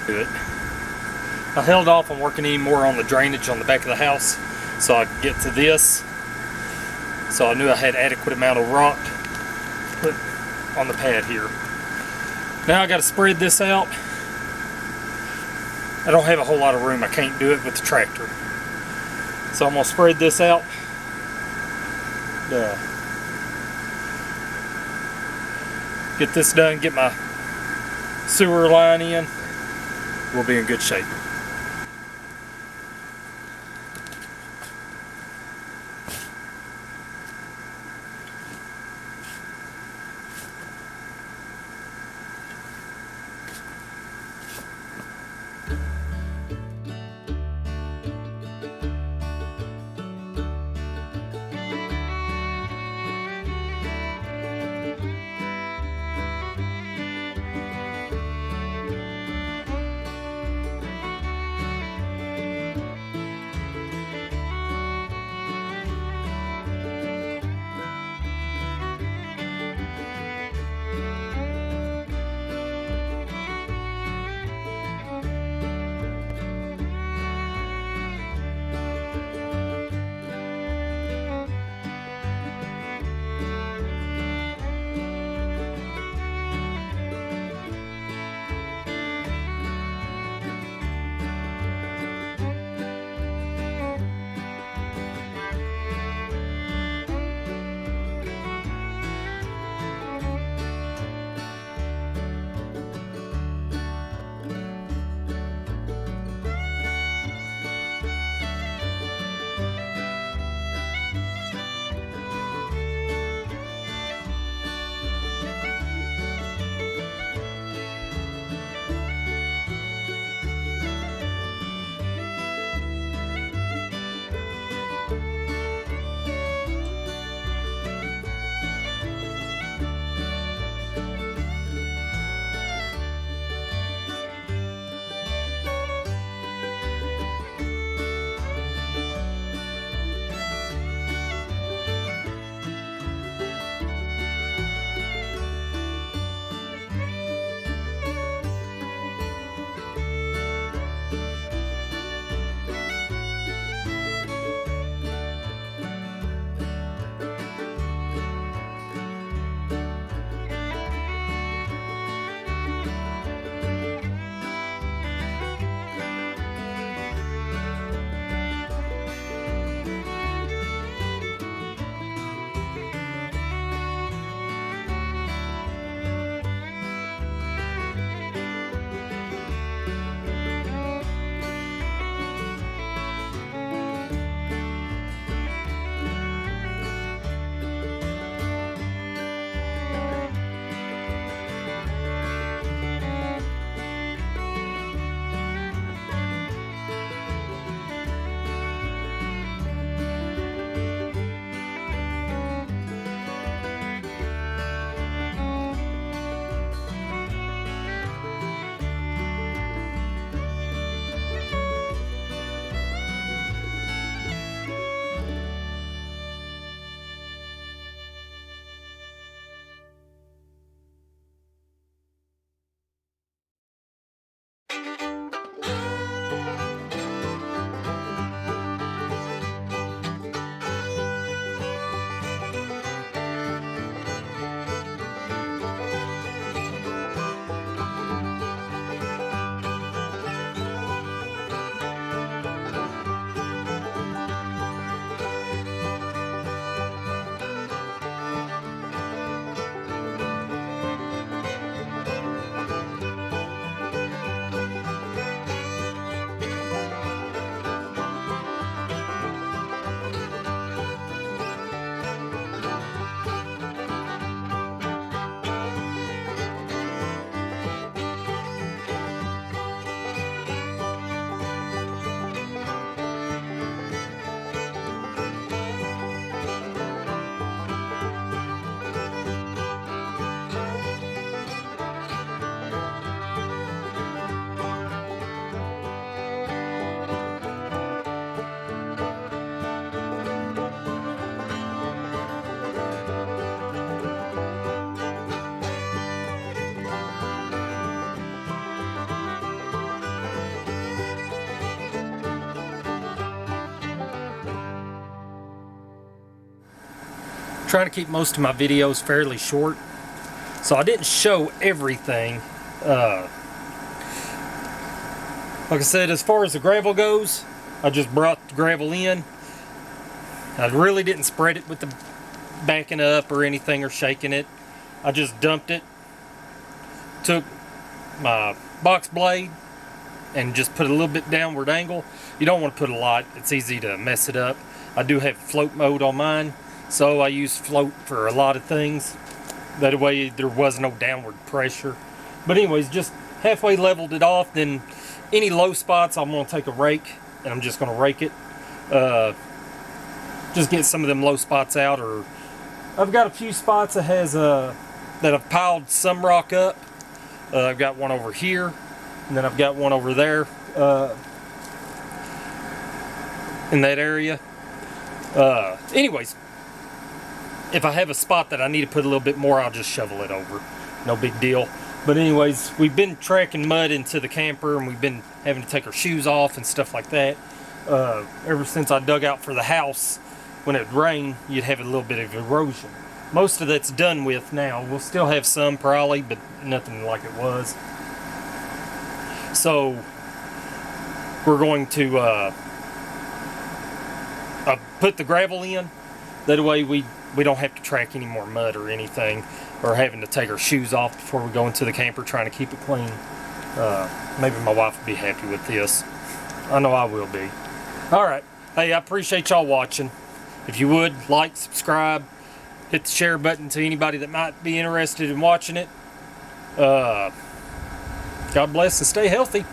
do it. I held off on working any more on the drainage on the back of the house so I could get to this. So I knew I had adequate amount of rock to put on the pad here. Now I got to spread this out. I don't have a whole lot of room. I can't do it with the tractor. So I'm going to spread this out. Get this done, get my sewer line in. We'll be in good shape. trying to keep most of my videos fairly short, so I didn't show everything. Like I said, as far as the gravel goes, I just brought the gravel in. I really didn't spread it with the backing up or anything or shaking it. I just dumped it, took my box blade and just put a little bit downward angle. You don't want to put a lot, it's easy to mess it up. I do have float mode on mine, so I use float for a lot of things. That way there was no downward pressure. But anyways, just halfway leveled it off. Then any low spots, I'm going to take a rake and I'm just going to rake it. Just get some of them low spots out. Or I've got a few spots that has that I've piled some rock up. I've got one over here, and then I've got one over there in that area. Anyways, if I have a spot that I need to put a little bit more, I'll just shovel it over. No big deal. But anyways, we've been tracking mud into the camper, and we've been having to take our shoes off and stuff like that. Ever since I dug out for the house, when it rained, you'd have a little bit of erosion. Most of that's done with now. We'll still have some probably, but nothing like it was. So we're going to put the gravel in. That way we don't have to track any more mud or anything, or having to take our shoes off before we go into the camper trying to keep it clean. Maybe my wife will be happy with this. I know I will be. Alright, hey, I appreciate y'all watching. If you would, like, subscribe, hit the share button to anybody that might be interested in watching it. God bless and stay healthy.